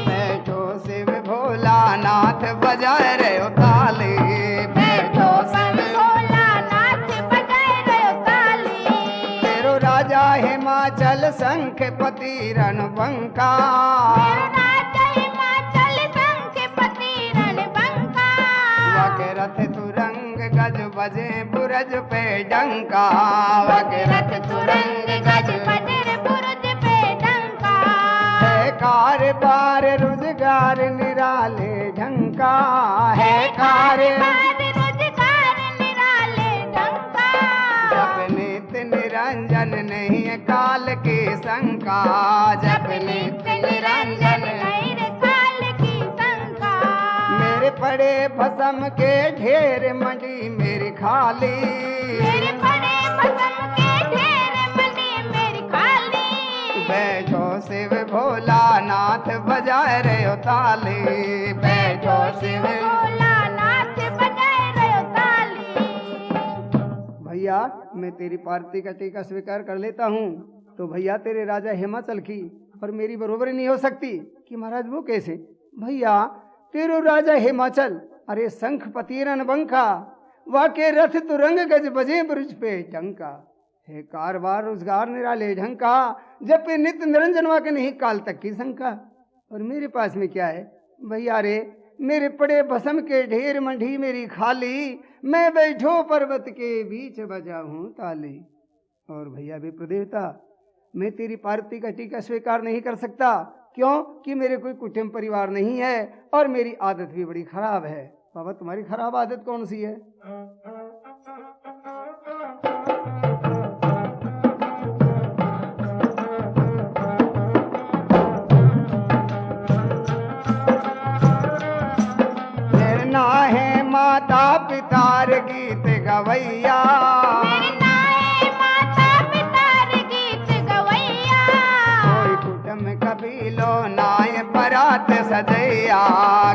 बैठो शिव भोलानाथ बजाए रे ताली, बैठो शिव भोलानाथ बजाए रे ताली। तेरो राजा हिमाचल शंखपति रणबंका, मेरो राजा हिमाचल शंखपति रणबंका। वके रथ तुरंग गज बजे बुरज पे डंका, वके रथ तुरंग गज बजे बुरज पे निरंजन नहीं है काल की शंका, जप नित्य निरंजन नहीं रे काल की शंका। मेरे पड़े भस्म के ढेर मंडी मेरी खाली, मेरे पड़े भस्म के ढेर मंडी मेरी खाली। बैठो शिव भोलानाथ बजाए रे ओ ताली, बैठो शिव भोलानाथ बजाए रे ओ ताली। भैया मैं तेरी पार्वती का टीका स्वीकार कर लेता हूँ, तो भैया तेरे राजा हिमाचल की और मेरी बरोबरी नहीं हो सकती। कि महाराज वो कैसे? भैया तेरो राजा हिमाचल, अरे शंख पतीरन बंका, वाके रथ तुरंग गज बजे ब्रुज पे टंका। हे कारवार रोजगार निराले ढंका, जब पे नित्य निरंजन वाके नहीं काल तक की शंका। और मेरे पास में क्या है भैया रे? मेरे पड़े भस्म के ढेर मंडी मेरी खाली, मैं बैठो पर्वत के बीच बजाऊं ताली। और भैया विप्रदेवता मैं तेरी पार्वती का टीका स्वीकार नहीं कर सकता। क्यों? कि मेरे कोई कुटुंब परिवार नहीं है और मेरी आदत भी बड़ी खराब है। बाबा तुम्हारी खराब आदत कौन सी है? ना है माता पितार गीत गवैया, मेरे नाए माता पितार गीत गवैया। कोई कुटुंब कबीलो नाय बरात सजैया,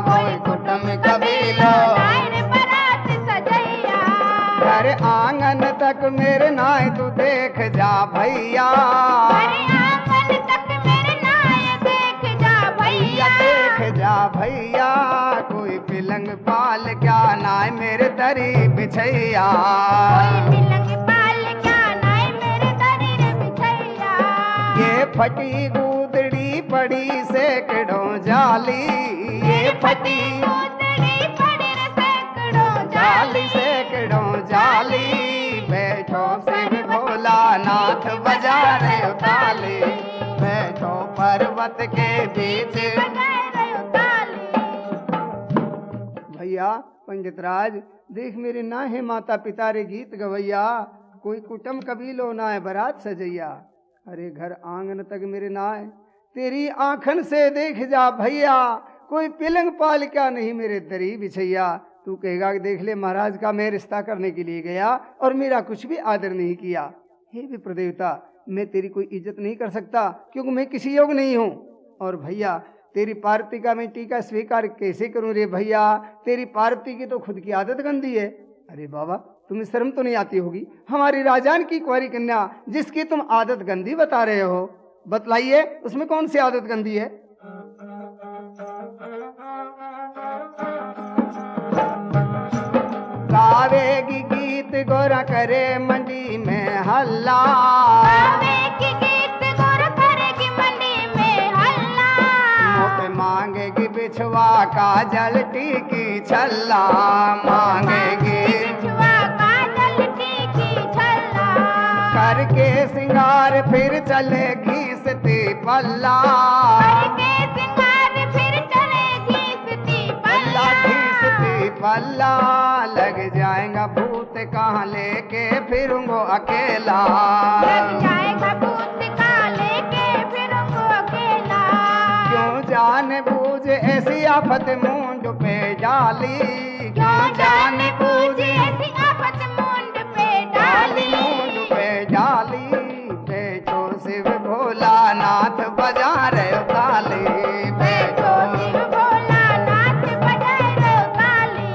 कोई कुटुंब कबीलो नाए बरात सजैया। घर आंगन तक मेरे नाय तू देख जा भैया, अरे आंगन तक मेरे नाए देख जा भैया। देख जा भैया, कोई पिलंग पाल क्या नाय मेरे दरी बिछैया, कोई पिलंग पाल क्या नाए मेरे दरी रे बिछैया। ये फटी गूदड़ी पड़ी सैकड़ों जाली, ये फटी गूदड़ी पड़ी रे सैकड़ों जाली सैकड़ों जाली। बैठो शिव भोलानाथ बजा रे ओ ताली, बैठो पर्वत के बीच बजाए रे ओ ताली। भैया पंडित राज देख मेरे ना है माता पिता रे गीत गवैया, कोई कुटुंब कबीलो ना है बरात सजैया। अरे घर आंगन तक मेरे ना है, तेरी आंखन से देख जा भैया, कोई पिलंग पाल क्या नहीं मेरे दरी बिछैया। तू कहेगा कि देख ले महाराज का मैं रिश्ता करने के लिए गया और मेरा कुछ भी आदर नहीं किया। हे विप्रदेवता मैं तेरी कोई इज्जत नहीं कर सकता क्योंकि मैं किसी योग नहीं हूँ। और भैया तेरी पार्वती का मैं टीका स्वीकार कैसे करूं रे भैया? तेरी पार्वती की तो खुद की आदत गंदी है। अरे बाबा तुम्हें शर्म तो नहीं आती होगी? हमारी राजान की कुंवारी कन्या जिसकी तुम आदत गंदी बता रहे हो, बतलाइए उसमें कौन सी आदत गंदी है? गावेगी गीत गोरा करे मंडी में हल्ला, गावेगी गीत गोरा करेगी मंडी में हल्ला। मुँह पे मांगेगी बिछवा का जलटी की छल्ला, मांगेगी बिछवा का जलटी की छल्ला। करके सिंगार फिर चले घीसती पल्ला, करके सिंगार फिर चले घीसती पल्ला। घीसती पल्ला। लग जाएगा भूत कहाँ लेके फिरूंगो अकेला, लग जाएगा भूत कहाँ लेके फिरूंगो अकेला। क्यों जाने बूझ ऐसी आफत मुंड पे डाली, क्यों जाने बूझ ऐसी आफत मुंड पे डाली। मुंड पे डाली। बैठो शिव भोलानाथ बजा रहे हो ताली, बैठो शिव भोलानाथ बजाए रे ओ ताली।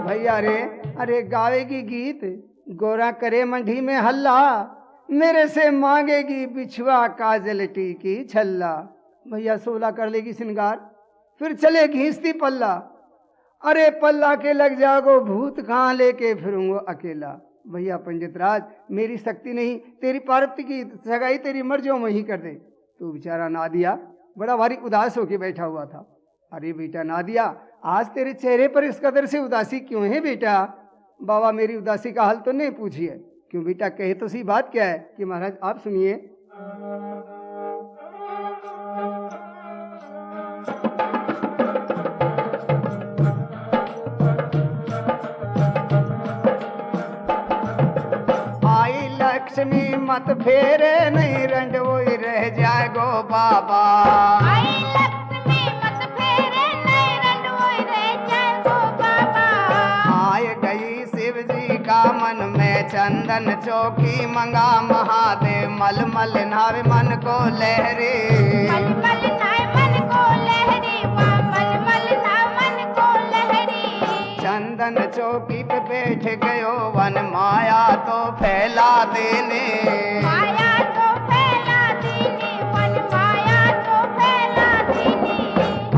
भैया रे अरे गावेगी गीत गोरा करे मंडी में हल्ला, मेरे से मांगेगी बिछुआ काजल टीकी छल्ला। भैया 16 कर लेगी श्रृंगार फिर चले घींचती पल्ला। अरे पल्ला के लग जागो भूत कहाँ लेके फिरूंगो अकेला। भैया पंडित राज मेरी शक्ति नहीं, तेरी पार्वती की सगाई तेरी मर्जियों में ही कर दे। तू बेचारा नादिया बड़ा भारी उदास होके बैठा हुआ था। अरे बेटा नादिया आज तेरे चेहरे पर इस कदर से उदासी क्यों है बेटा? बाबा मेरी उदासी का हाल तो नहीं पूछिए। क्यों बेटा कहे तो सी बात क्या है? कि महाराज आप सुनिए। आई लक्ष्मी मत फेरे नहीं रंड वही रह जाए गो बाबा। आई लक्ष्मी मत फेरे नहीं रंड वही रह जाए गो बाबा। आए गई शिव जी का मन में चंदन चौकी मंगा महादेव मलमल नावे मन को लहरी। मलमल नाय मन को लहरी वाह मलमल ना मन को लहरी। चंदन चौकी पे बैठ गयो वन माया तो फैला देने। माया तो फैला दीनी वन माया तो फैला दीनी।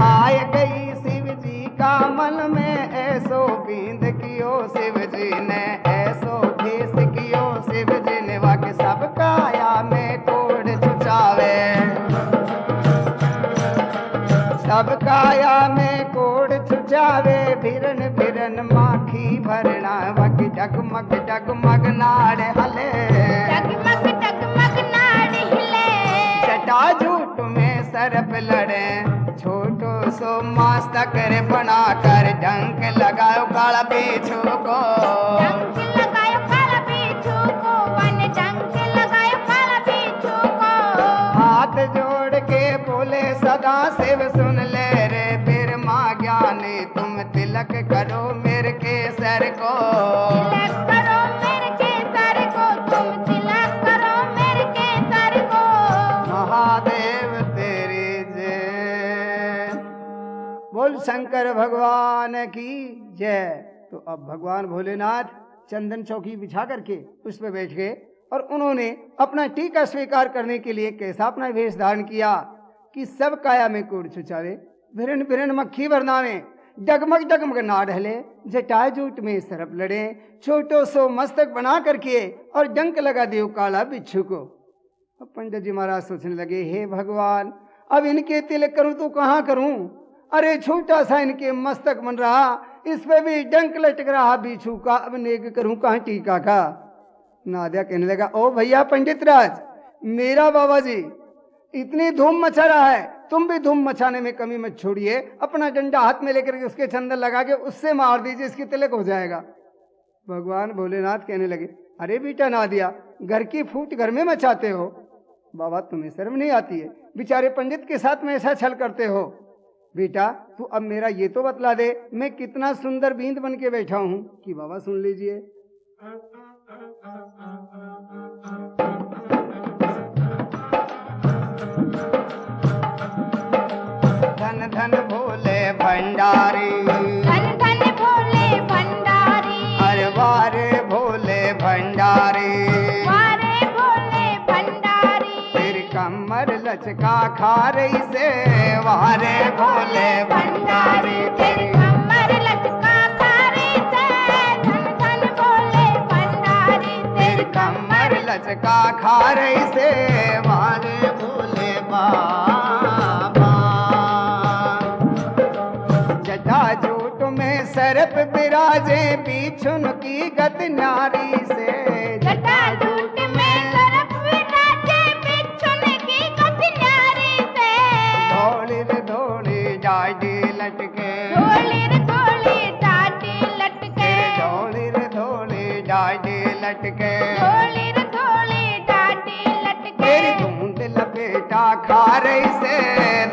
आए गई शिव जी का मन में ऐसो बींद कियो शिव जी ने ऐसो भेष कियो शिव जी ने वाके सब काया में कोड़ छुचावे। सब काया में कोड़ छुचावे फिरन फिरन माखी भरना वकी डगमग डगमग नाड़ हले। डगमग डगमग नाड़ हिले। जटा झूठ में सरप लड़े छोटो सो मस्तक रे बना कर डंक लगाओ काला पीछू को। डंक लगायो काला पीछू को वन डंक लगायो काला पीछू को। हाथ जोड़ के बोले सदा शिव सुन ले रे फिर माँ ज्ञानी तुम तिलक करो मेरे केसर को। तिलक करो मेरे केसर को तुम तिलक करो मेरे केसर को। महादेव तेरी जय। बोल शंकर भगवान की जय। तो अब भगवान भोलेनाथ चंदन चौकी बिछा करके उस पर बैठ गए और उन्होंने अपना टीका स्वीकार करने के लिए कैसा अपना वेश धारण किया कि सब काया में कोड़ छुचावे भिरन भिरन मक्खी बरनावे डगमग डगमग ना ढले जटाए जूट में सरप लड़े छोटो सो मस्तक बना करके और डंक लगा देव काला बिच्छू को। अब पंडित जी महाराज सोचने लगे हे भगवान अब इनके तिलक करूं तो कहाँ करूं। अरे छोटा सा इनके मस्तक बन रहा इस पे भी डंक लटक रहा बिच्छू का। अब नेक करूं कहाँ टीका का। नादिया कहने लगा ओ भैया पंडित राज मेरा बाबा जी इतनी धूम मचा रहा है तुम भी धूम मचाने में कमी मत छोड़िए। अपना डंडा हाथ में लेकर के उसके चंदन लगा के उससे मार दीजिए इसकी तिलक हो जाएगा। भगवान भोलेनाथ कहने लगे अरे बेटा नादिया घर की फूट घर में मचाते हो। बाबा तुम्हें शर्म नहीं आती है बेचारे पंडित के साथ में ऐसा छल करते हो। बेटा तू अब मेरा ये तो बतला दे मैं कितना सुंदर बींद बन के बैठा हूं कि बाबा सुन लीजिए। धन धन भोले भंडारी धन धन भोले भंडारी। अरे वारे भोले भंडारी वारे भोले भंडारी। तेरी कमर लचका खा रही से वारे भोले भंडारी। तेरी कमर लचका तारी से धन धन भोले भंडारी। तेरी कमर लचका खा रही से वारे भोले बाबा। जटा जूट में सरप बिराजे पीछुन की गत नारी से। जटा जूट में सरप विराजे बिच्छुन की गत न्यारी से। धोली रे धोली डाडी लटके धोली रे धोली डाटी लटके। धोली रे धोली डाडी लटके धोली रे धोली डाटी लटके। तेरी धूंध लपेटा खा रही से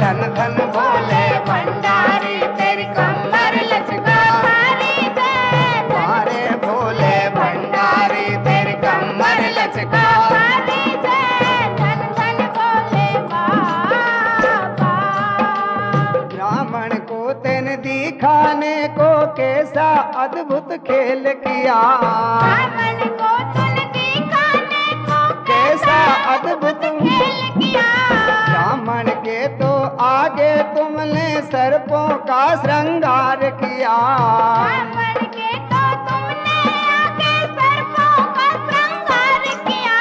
धन धन भोले भंडारी। तेरी कमर लचका तारी से वारे भोले भंडारी। तेरी कमर लचका तारी से धन धन भोले बाबा। ब्राह्मण को तेन दिखाने को कैसा अद्भुत खेल किया। ब्राह्मण को तुन दिखाने को कैसा अद्भुत खेल किया। ब्राह्मण के तो आगे तुमने सर्पों का श्रृंगार किया। ब्राह्मण के तो तुमने आगे सर्पों का श्रृंगार किया।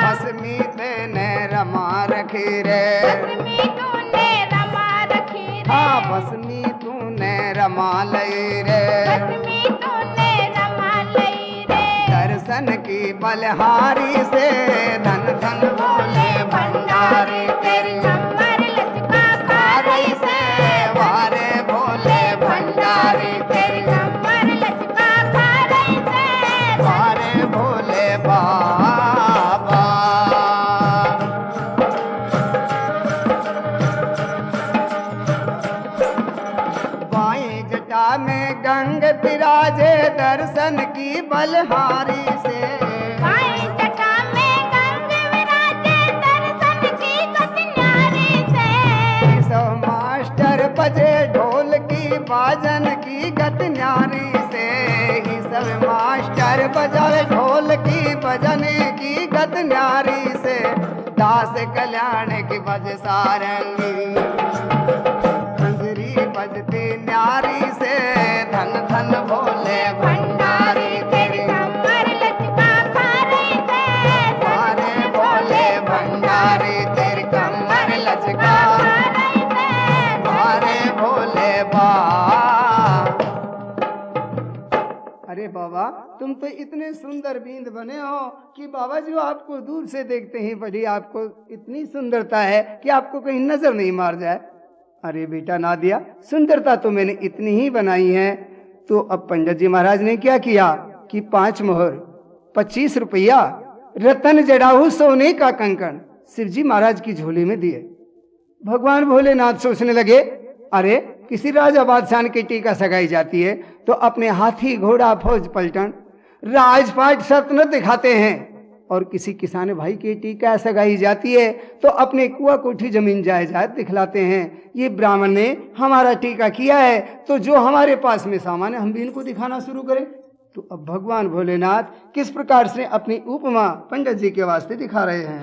भस्मी तेने रमा रखी रे। भस्मी तूने रमा रखी रे। हाँ भस्मी तूने रमा लई रे। भस्मी तूने रमा लई रे। दर्शन की बलहारी से धन धन भोले भंडारी। तेरी कमर लचका खा रही से वारे भोले भंडारी। तेरी कमर लचका खा रही से वारे भोले बाबा। दर्शन की बलहारी से। बाएं जटा में गंग विराजे दर्शन की कन्यारी से। सब मास्टर बजे ढोल की बाजन की गत न्यारी से। ही सब मास्टर बजावे ढोल की बजन की गत न्यारी से। दास कल्याण की बज सारंगी खंजरी बजती न्यारी से। धन धन भोले भंडारी तेरी कमर लचका खारे से। मारे भोले भंडारी तेरी कमर लचका खारे से। मारे भोले बा। अरे बाबा तुम तो इतने सुंदर बींद बने हो कि बाबा जी आपको दूर से देखते ही बड़ी आपको इतनी सुंदरता है कि आपको कहीं नजर नहीं मार जाए। अरे बेटा नादिया सुंदरता तो मैंने इतनी ही बनाई है। तो अब पंडित जी महाराज ने क्या किया कि 5 मोहर 25 रुपया रतन जड़ाऊ सोने का कंकण शिव जी महाराज की झोली में दिए। भगवान भोलेनाथ सोचने लगे अरे किसी राजा बादशाह की टीका सगाई जाती है तो अपने हाथी घोड़ा फौज पलटन राजपाट सल्तनत दिखाते हैं, और किसी किसान भाई की टीका सगाई जाती है तो अपने कुआ कोठी जमीन जायदाद दिखलाते हैं। ये ब्राह्मण ने हमारा टीका किया है तो जो हमारे पास में सामान है हम भी इनको दिखाना शुरू करें। तो अब भगवान भोलेनाथ किस प्रकार से अपनी उपमा पंडित जी के वास्ते दिखा रहे हैं।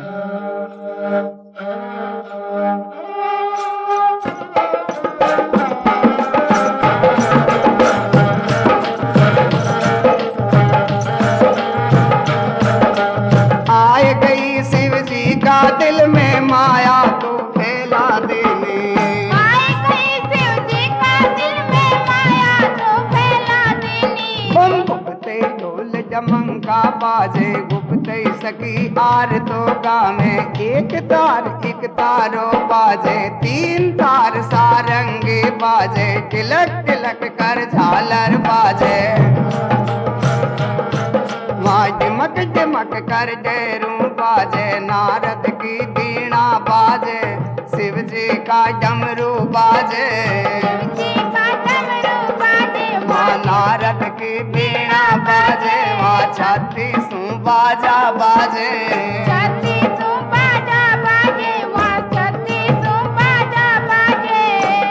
दिल में माया तो फैला देने। आए गई शिव जी का दिल में माया तो फैला देनी। बम गुप्ते ढोल जमंका बाजे गुप्ते सकी आर तो गावे। एक तारो बाजे 3 तार सारंगी बाजे। तिलक तिलक कर झालर बाजे। वहाँ डिमक डिमक कर डेरू बाजे। नारद की बीणा बाजे शिव जी का डमरू बाजे। शिव जी का डमरू बाजे। वहाँ नारद की बीणा बाजे। वहाँ 36 बाजा बाजे। 36 बाजा बाजे। वहाँ 36 बाजा बाजे।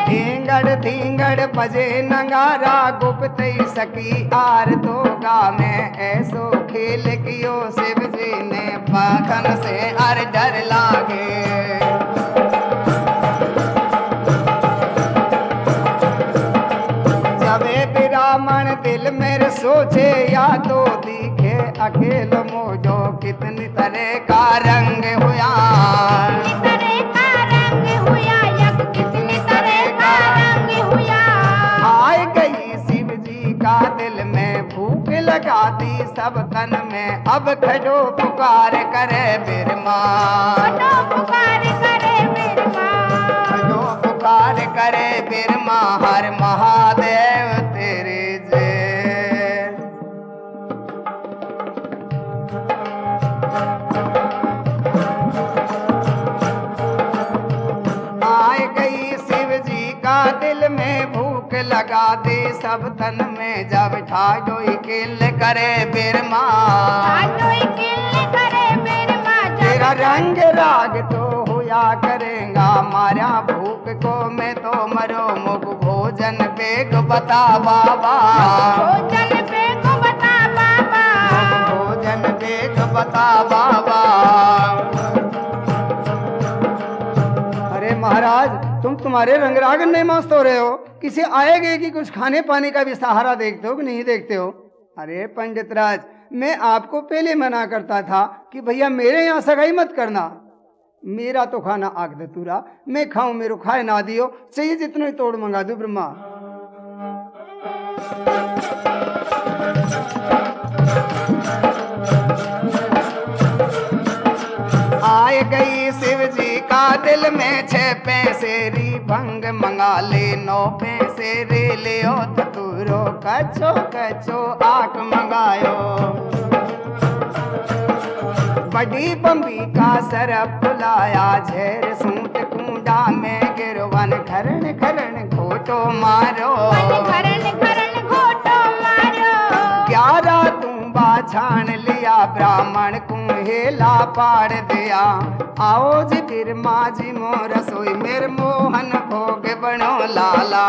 धींगड़ धींगड़ बजे नगारा गुप्त सकी आर तो गावे। ऐसो खेल कियो शिव जी ने पाखन से अर डर लागे। जबे ब्राह्मण दिल मेरे सोचे या तो दिखे अकेल मोजो। कितनी तरह का रंग हुआ। कितनी तरह का रंग हुआ। यक कितनी तरह का रंग हुआ। आए गई शिव जी का दिल में भूख लगा दी सब तन में। अब खड़ो पुकार करे बिरमा। खड़ो पुकार करे बिरमा। खड़ो पुकार करे बिरमा। हर महादेव तेरे जय। आए गई शिव जी का दिल में भूख लगा दे सब तन में। जब ठाडोई किल करे बिरमा। ठाडोई किल करे बिरमा। तेरा रंग राग तो होया करेगा। मारा भूख को मैं तो मरो। मुख भोजन बेग बता बाबा। भोजन बेग बता बाबा। भोजन बेग बता बाबा। अरे महाराज तुम्हारे रंग रागन में मस्त हो रहे हो। किसी आएगे कि कुछ खाने पाने का भी सहारा देखते हो कि नहीं देखते हो। अरे पंडित राज मैं आपको पहले मना करता था कि भैया मेरे यहाँ सगाई मत करना। मेरा तो खाना आग धतूरा मैं खाऊं मेरे खाए ना दियो। चाहिए जितना ही तोड़ मंगा दो ब्रह्मा। आए गई शिव जी का दिल में 6 पैसे री भंग मंगा ले। 9 पैसे रे ले धतूरो। कचो कचो आक मंगायो। बड़ी बम्बी का सरप बुलाया। झेर सूट कुंडा में गिरवन। खरण खरण घोटो मारो। खरण खरण घोटो मारो। छान लिया ब्राह्मण को हेला पाड़ दिया। आओ जी फिर माँ जी मो रसोई मेरे मोहन भोग बनो लाला।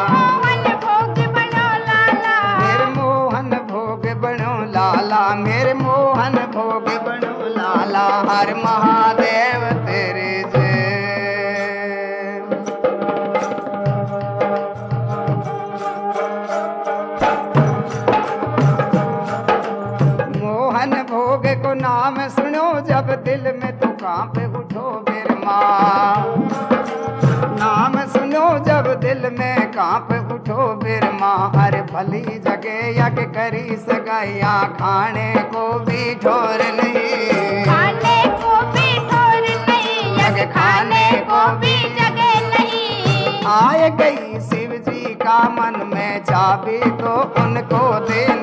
मोहन भोग बनो लाला। मेरे मोहन भोग बनो लाला। मेरे मोहन भोग बनो लाला। हर महादेव तेरे जय। मोहन भोग को नाम सुनो जब दिल में तो कांप उठो बिरमा। नाम सुनो जब दिल में कांप उठो बिरमा। हर भली जगह यज्ञ करी सगाइया खाने को भी ठोर नहीं। खाने को भी ठोर नहीं यज्ञ खाने को भी जगह नहीं। आए गई शिव जी का मन में चाबी तो उनको देना